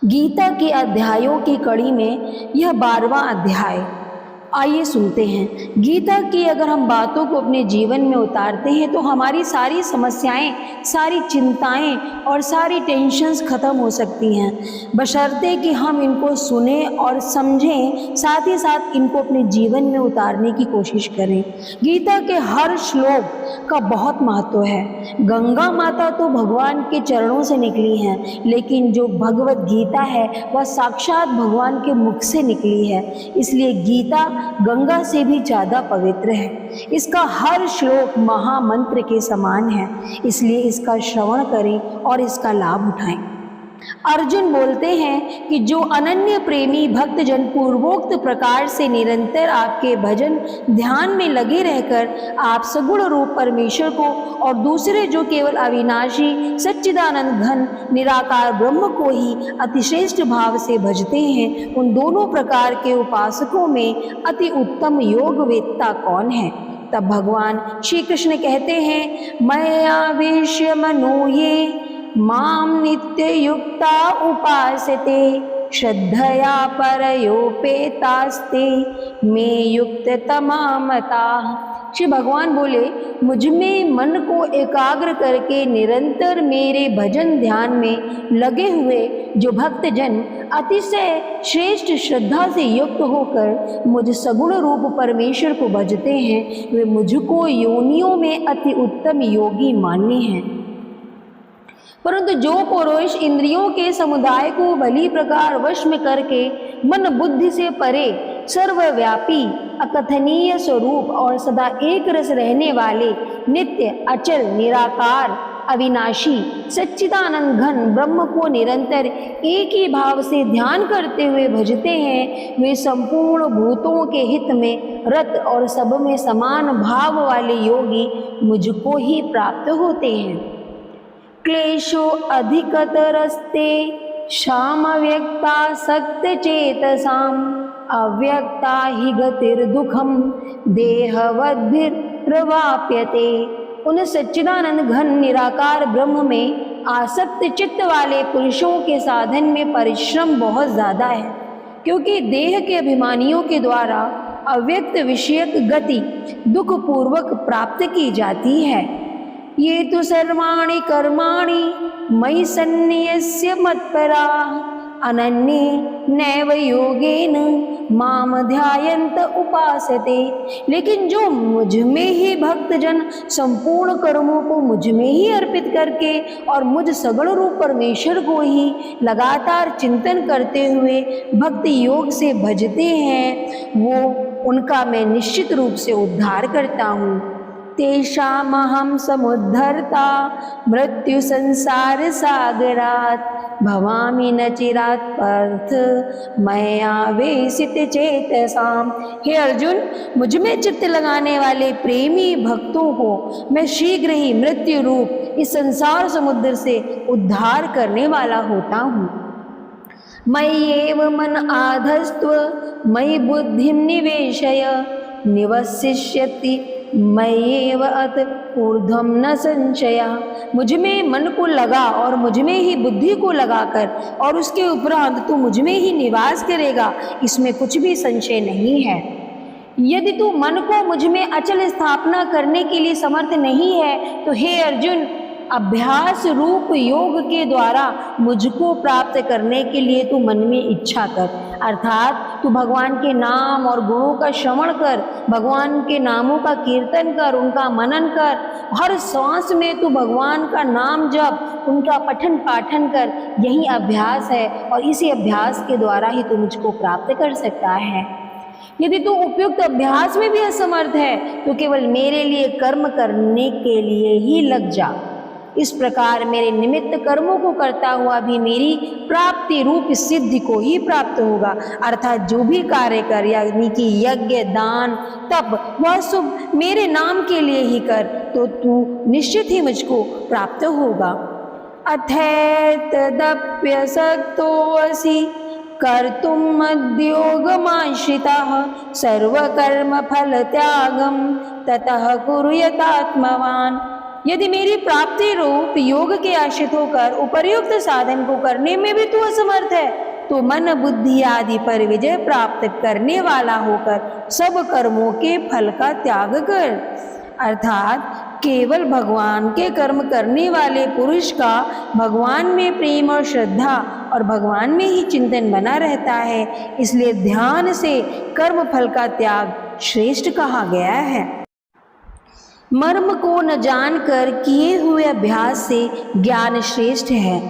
गीता के अध्यायों की कड़ी में यह 12वां अध्याय। आइए सुनते हैं। गीता की अगर हम बातों को अपने जीवन में उतारते हैं तो हमारी सारी समस्याएं, सारी चिंताएं और सारी टेंशन्स खत्म हो सकती हैं, बशर्ते कि हम इनको सुने और समझें, साथ ही साथ इनको अपने जीवन में उतारने की कोशिश करें। गीता के हर श्लोक का बहुत महत्व है। गंगा माता तो भगवान के चरणों से निकली हैं, लेकिन जो भगवत गीता है वह साक्षात भगवान के मुख से निकली है, इसलिए गीता गंगा से भी ज़्यादा पवित्र है। इसका हर श्लोक महामंत्र के समान है, इसलिए इसका श्रवण करें और इसका लाभ उठाएं। अर्जुन बोलते हैं कि जो अनन्य प्रेमी भक्तजन पूर्वोक्त प्रकार से निरंतर आपके भजन ध्यान में लगे रहकर आप सगुण रूप परमेश्वर को और दूसरे जो केवल अविनाशी सच्चिदानंद घन निराकार ब्रह्म को ही अतिश्रेष्ठ भाव से भजते हैं, उन दोनों प्रकार के उपासकों में अति उत्तम योग वेत्ता कौन है? तब भगवान श्री कृष्ण कहते हैं, मया विश्य मनो ये माम नित्य युक्ता उपासते श्रद्धया परयोपेतास्ते मे युक्त तमामता। श्री भगवान बोले, मुझ में मन को एकाग्र करके निरंतर मेरे भजन ध्यान में लगे हुए जो भक्तजन अतिशय श्रेष्ठ श्रद्धा से युक्त होकर मुझ सगुण रूप परमेश्वर को भजते हैं, वे मुझको योनियों में अति उत्तम योगी मान्य हैं। परंतु जो पुरुष इंद्रियों के समुदाय को भली प्रकार वश में करके मन बुद्धि से परे सर्वव्यापी अकथनीय स्वरूप और सदा एक रस रहने वाले नित्य अचल निराकार अविनाशी सच्चिदानंद घन ब्रह्म को निरंतर एक ही भाव से ध्यान करते हुए भजते हैं, वे संपूर्ण भूतों के हित में रत और सब में समान भाव वाले योगी मुझको ही प्राप्त होते हैं। क्लेशो अधिकतरस्ते क्षामव्यक्ता सक्तचेतसाम् अव्यक्ता हि गतिर्दुःखं देहवद्भिर्वाप्यते। उन सच्चिदानंद घन निराकार ब्रह्म में आसक्त चित्त वाले पुरुषों के साधन में परिश्रम बहुत ज़्यादा है, क्योंकि देह के अभिमानियों के द्वारा अव्यक्त विषयक गति दुख पूर्वक प्राप्त की जाती है। ये तो सर्वाणि कर्माणि मयि सन्न्यस्य मत्पराः अनन्ये नैव योगेन माम ध्यायन्त उपासते। लेकिन जो मुझ में ही भक्तजन संपूर्ण कर्मों को मुझ में ही अर्पित करके और मुझ सगुण रूप परमेश्वर को ही लगातार चिंतन करते हुए भक्ति योग से भजते हैं, वो उनका मैं निश्चित रूप से उद्धार करता हूँ। तेषामहं समुद्धर्ता मृत्यु संसार सागरात् भवामि न चिरात् पार्थ मया वेशित चेतसाम्। हे अर्जुन, मुझ में चित्त लगाने वाले प्रेमी भक्तों को मैं शीघ्र ही मृत्यु रूप इस संसार समुद्र से उद्धार करने वाला होता हूँ। मय्येव मन आधस्त्व मयि बुद्धिं निवेशय निवसिष्यति मय्येव अत ऊर्ध्वं न संशयः। मुझ में मन को लगा और मुझ में ही बुद्धि को लगाकर और उसके उपरांत तू मुझ में ही निवास करेगा, इसमें कुछ भी संशय नहीं है। यदि तू मन को मुझ में अचल स्थापना करने के लिए समर्थ नहीं है तो हे अर्जुन, अभ्यास रूप योग के द्वारा मुझको प्राप्त करने के लिए तू मन में इच्छा कर, अर्थात तू भगवान के नाम और गुणों का श्रवण कर, भगवान के नामों का कीर्तन कर, उनका मनन कर, हर सांस में तू भगवान का नाम जप, उनका पठन पाठन कर। यही अभ्यास है और इसी अभ्यास के द्वारा ही तू मुझको प्राप्त कर सकता है। यदि तू उपयुक्त अभ्यास में भी असमर्थ है तो केवल मेरे लिए कर्म करने के लिए ही लग जा। इस प्रकार मेरे निमित्त कर्मों को करता हुआ भी मेरी प्राप्ति रूप सिद्धि को ही प्राप्त होगा, अर्थात जो भी कार्य कर, यानी कि यज्ञ दान तप वह सब मेरे नाम के लिए ही कर, तो तू निश्चित ही मुझको प्राप्त होगा। अथैतदप्यसक्तोऽसि कर्तुम् मद्योगमाश्रितः सर्वकर्मफलत्यागं ततः कुरु यतात्मवान्। यदि मेरी प्राप्ति रूप योग के आश्रित होकर उपर्युक्त साधन को करने में भी तू असमर्थ है, तो मन बुद्धि आदि पर विजय प्राप्त करने वाला होकर सब कर्मों के फल का त्याग कर। अर्थात केवल भगवान के कर्म करने वाले पुरुष का भगवान में प्रेम और श्रद्धा और भगवान में ही चिंतन बना रहता है, इसलिए ध्यान से कर्म फल का त्याग श्रेष्ठ कहा गया है। मर्म को न जानकर किए हुए अभ्यास से ज्ञान श्रेष्ठ है,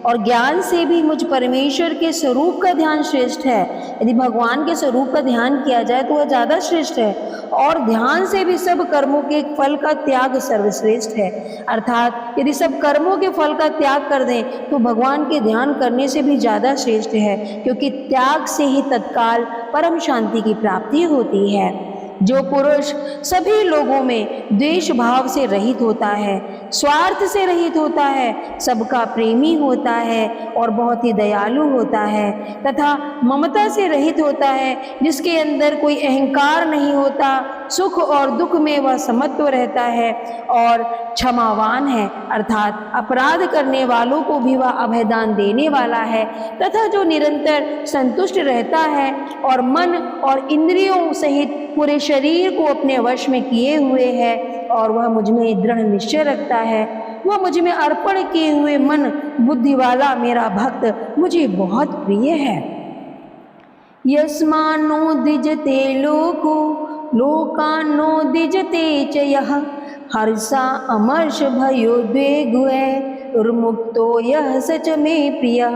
और ज्ञान से भी मुझ परमेश्वर के स्वरूप का ध्यान श्रेष्ठ है। यदि भगवान के स्वरूप का ध्यान किया जाए तो वह ज़्यादा श्रेष्ठ है, और ध्यान से भी सब कर्मों के फल का त्याग सर्वश्रेष्ठ है। अर्थात यदि सब कर्मों के फल का त्याग कर दें तो भगवान के ध्यान करने से भी ज़्यादा श्रेष्ठ है, क्योंकि त्याग से ही तत्काल परम शांति की प्राप्ति होती है। जो पुरुष सभी लोगों में द्वेष भाव से रहित होता है, स्वार्थ से रहित होता है, सबका प्रेमी होता है और बहुत ही दयालु होता है, तथा ममता से रहित होता है, जिसके अंदर कोई अहंकार नहीं होता, सुख और दुख में वह समत्व रहता है और क्षमावान है, अर्थात अपराध करने वालों को भी वह अभयदान देने वाला है, तथा जो निरंतर संतुष्ट रहता है और मन और इंद्रियों सहित पूरे शरीर को अपने वश में किए हुए है, और वह मुझ में दृढ़ निश्चय रखता है, वह मुझ में अर्पण किए हुए मन बुद्धि वाला मेरा भक्त मुझे बहुत प्रिय है। यस्मानो दिजते लोको लोकानो दिजते च यः हर्षा अमर्ष भयोद्वेगो उर्मुक्तो यः सच में प्रिय।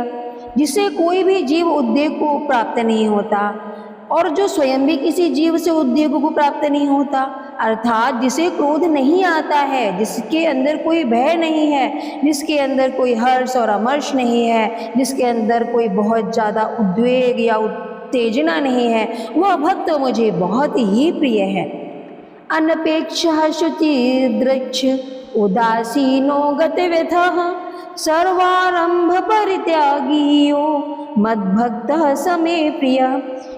जिसे कोई भी जीव उद्वेग को प्राप्त नहीं होता, और जो स्वयं भी किसी जीव से उद्वेग को प्राप्त नहीं होता, अर्थात जिसे क्रोध नहीं आता है, जिसके अंदर कोई भय नहीं है, जिसके अंदर कोई हर्ष और अमर्ष नहीं है, जिसके अंदर कोई बहुत ज़्यादा उद्वेग या उत्तेजना नहीं है, वह भक्त मुझे बहुत ही प्रिय है। अनपेक्षः शुचिर्दृक्ष उदासीनो गतिव्यथः सर्वारंभ परित्यागी यो मद्भक्तः समे प्रिय।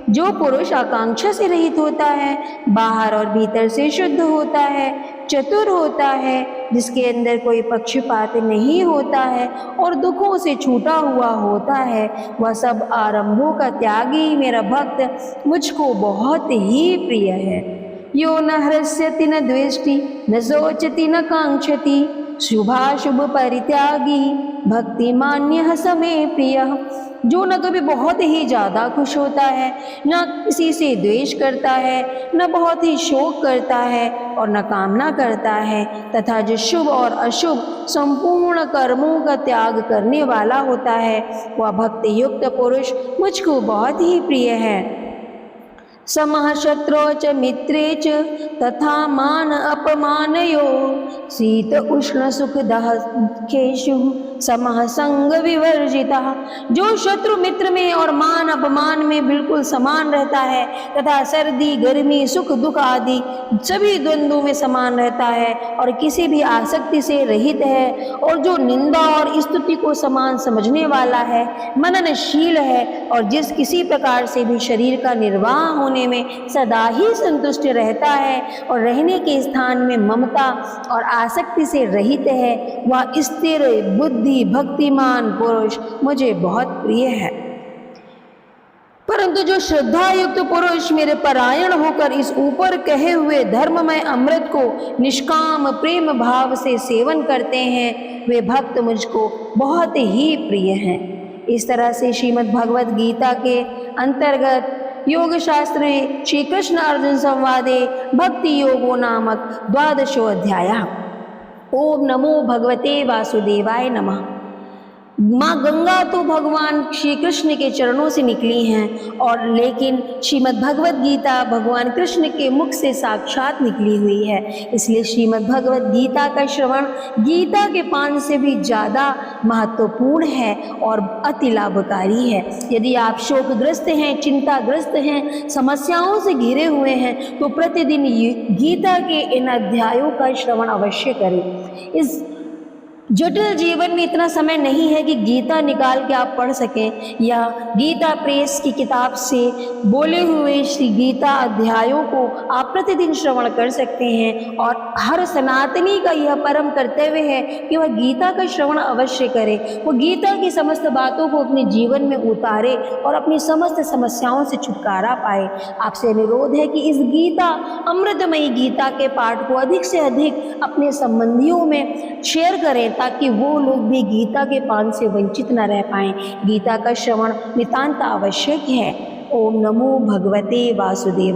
जो पुरुष आकांक्षा से रहित होता है, बाहर और भीतर से शुद्ध होता है, चतुर होता है, जिसके अंदर कोई पक्षपात नहीं होता है और दुखों से छूटा हुआ होता है, वह सब आरंभों का त्यागी मेरा भक्त मुझको बहुत ही प्रिय है। यो न हृष्यति न द्वेष्टि न शोचति न कांक्षति शुभाशुभ परित्यागी भक्तिमान्यः समे प्रियः। जो न कभी बहुत ही ज़्यादा खुश होता है, न किसी से द्वेष करता है, न बहुत ही शोक करता है और न कामना करता है, तथा जो शुभ और अशुभ संपूर्ण कर्मों का त्याग करने वाला होता है, वह भक्ति युक्त पुरुष मुझको बहुत ही प्रिय है। समः शत्रौ च मित्रे च तथा मान अपमानयो शीत उष्ण सुख दुःखेषु समः संग विवर्जितः। जो शत्रु मित्र में और मान अपमान में बिल्कुल समान रहता है, तथा सर्दी गर्मी सुख दुख आदि सभी द्वंद्वों में समान रहता है और किसी भी आसक्ति से रहित है, और जो निंदा और स्तुति को समान समझने वाला है, मननशील है, और जिस किसी प्रकार से भी शरीर का निर्वाह होने में सदा ही संतुष्ट रहता है और रहने के स्थान में ममता और आसक्ति से रहित है, वह स्थिर बुद्धि भक्तिमान पुरुष मुझे बहुत प्रिय है। परंतु जो श्रद्धा युक्त पुरुष मेरे परायण होकर इस ऊपर कहे हुए धर्ममय अमृत को निष्काम प्रेम भाव से सेवन करते हैं, वे भक्त मुझको बहुत ही प्रिय हैं। इस तरह से श्रीमद् भगवद गीता के अंतर्गत योग शास्त्रे श्री कृष्ण अर्जुन संवादे भक्ति योगो नामक 12वां अध्याय। ओम नमो भगवते वासुदेवाय नमः। माँ गंगा तो भगवान श्री कृष्ण के चरणों से निकली हैं, और लेकिन श्रीमद् भगवद गीता भगवान कृष्ण के मुख से साक्षात निकली हुई है, इसलिए श्रीमद् भगवद गीता का श्रवण गीता के पान से भी ज़्यादा महत्वपूर्ण है और अति लाभकारी है। यदि आप शोकग्रस्त हैं, चिंताग्रस्त हैं, समस्याओं से घिरे हुए हैं, तो प्रतिदिन गीता के इन अध्यायों का श्रवण अवश्य करें। इस जटिल जीवन में इतना समय नहीं है कि गीता निकाल के आप पढ़ सकें, या गीता प्रेस की किताब से बोले हुए श्री गीता अध्यायों को आप प्रतिदिन श्रवण कर सकते हैं। और हर सनातनी का यह परम कर्तव्य है कि वह गीता का श्रवण अवश्य करे, वो गीता की समस्त बातों को अपने जीवन में उतारे और अपनी समस्त समस्याओं से छुटकारा पाए। आपसे अनुरोध है कि इस गीता अमृतमयी गीता के पाठ को अधिक से अधिक अपने संबंधियों में शेयर करें, ताकि वो लोग भी गीता के पान से वंचित न रह पाएं। गीता का श्रवण नितांत आवश्यक है। ओम नमो भगवते वासुदेव।